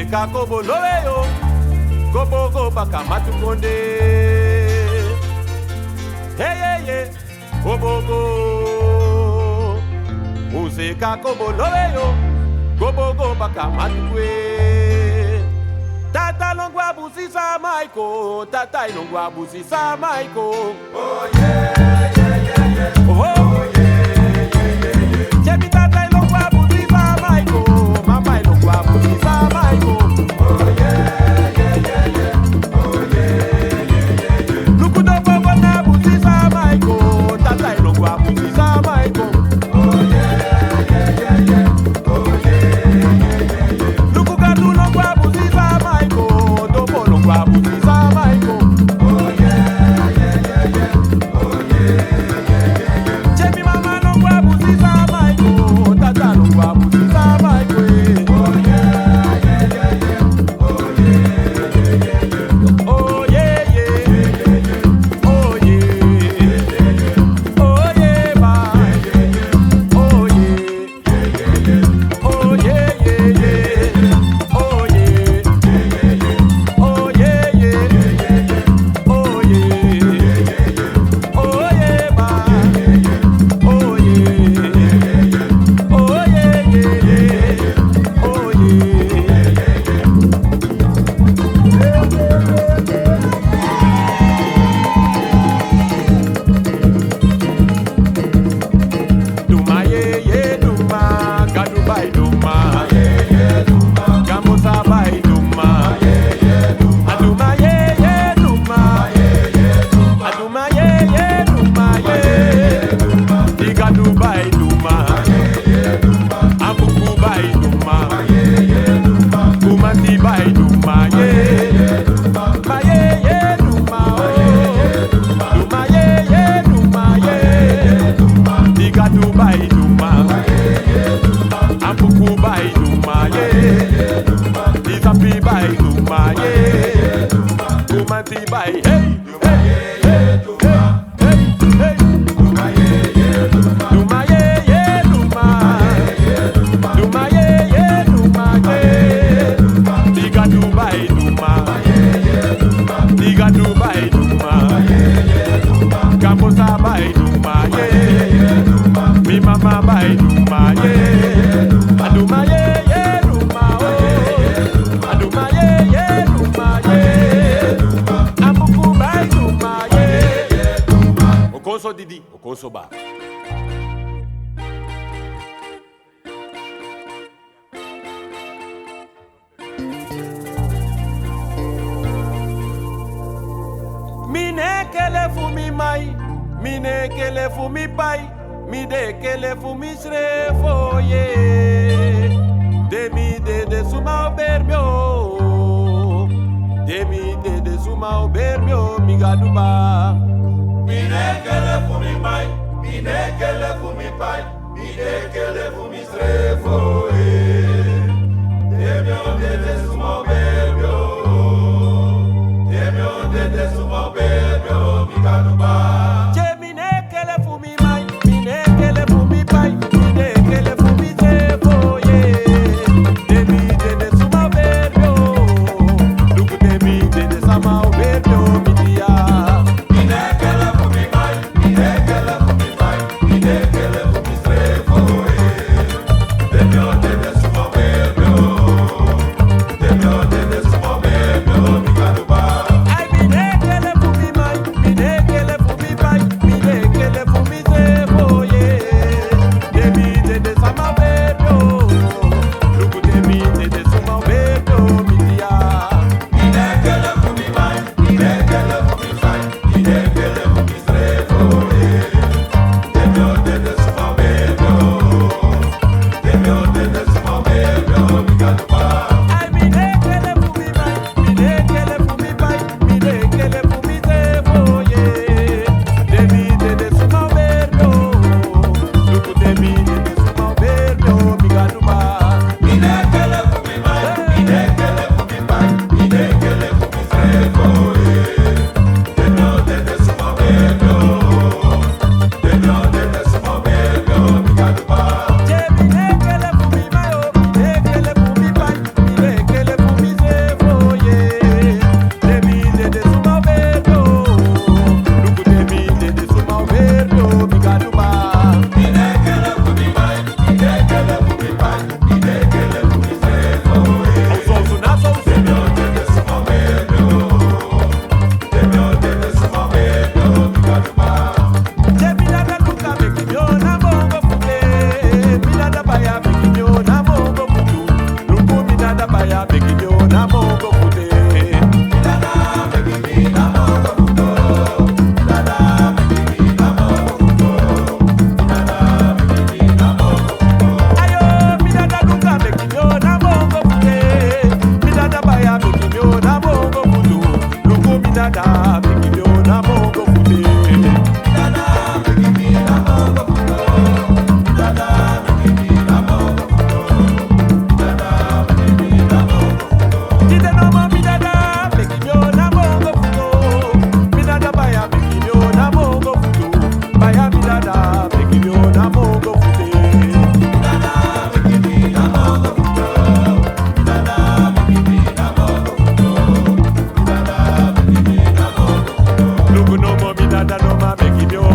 Useka kobo lowe yo, kobo go baka matukonde. Hey hey hey, kobo go. Useka kobo lowe yo, kobo go baka matukwe. Tata longwa busi sa maiko, tata longwa busi sa maiko. Oh yeah yeah yeah yeah. Oh yeah yeah yeah yeah. Chebi tata longwa busi sa maiko, mama longwa busi sa maiko. Oh yeah yeah yeah yeah. Oh yeah yeah yeah yeah. Lukudo bobo na busi sa maiko, tata longwa busi sa maiko. Oh yeah yeah yeah yeah. Oh yeah yeah yeah yeah. Lukugadu longwa busi sa maiko, dobo longwa busi sa maiko. Oh yeah yeah yeah yeah. Oh yeah yeah yeah yeah. Chebi mama longwa busi sa maiko, tata longwa busi sa maiko. Oh yeah yeah yeah yeah. Oh yeah yeah yeah yeah. Oh yeah yeah yeah yeah. Oh yeah yeah yeah yeah. Oh yeah ba. Oh yeah yeah yeah yeah. Oh yeah yeah yeah yeah. Oh yeah yeah yeah yeah. Oh yeah yeah yeah yeah. Oh yeah yeah yeah yeah. Oh yeah ba. Oh yeah yeah yeah yeah. Oh yeah yeah yeah yeah. Oh Duma ye ye duma, gadu bai duma. Ye ye duma, gamusa bai duma. Ye ye duma, aduma ye ye duma. Ye ye duma, aduma ye ye duma. Ye ye duma, digadu bai duma. Ye ye duma, abuku bai duma. Ye ye duma, kumati bai duma. Ye ye duma, ba ye ye duma. Duma ye ye duma. Ye ye duma, digadu bai duma. Ampuku bai duma ye, disapi bai duma ye, kumanti bai hey hey hey hey hey duma ye duma ye duma duma ye duma ye, digadu bai duma, digadu bai duma, kamusa bai duma ye, mi mama bai duma ye. Aduma ye ye duma oh, aduma ye ye duma ye, amuku bai duma ye. Okoso didi, okoso ba. Mine kele fu mi mai, mine kele fu mi pai, mi de kele fu mi srefo ye. Demi de suma obermio, demi de suma obermio, mi gaduba. Mine kele fu mi mai, mine kele fu mi pai, mine kele fu mi strefo Demio de sumo bebio, demio de sumo bebio, mi gaduba. Che mine kele fu mi mai, mine kele fu mi pai, mine kele fu mi srefo ye. Demi de suma obermio, lugu demi de sama obermio, mi dia. Mine kele fu mi mai, mine kele fu mi pai, mine kele fu mi strefo demio de sumo bebio, demio de mama make him yo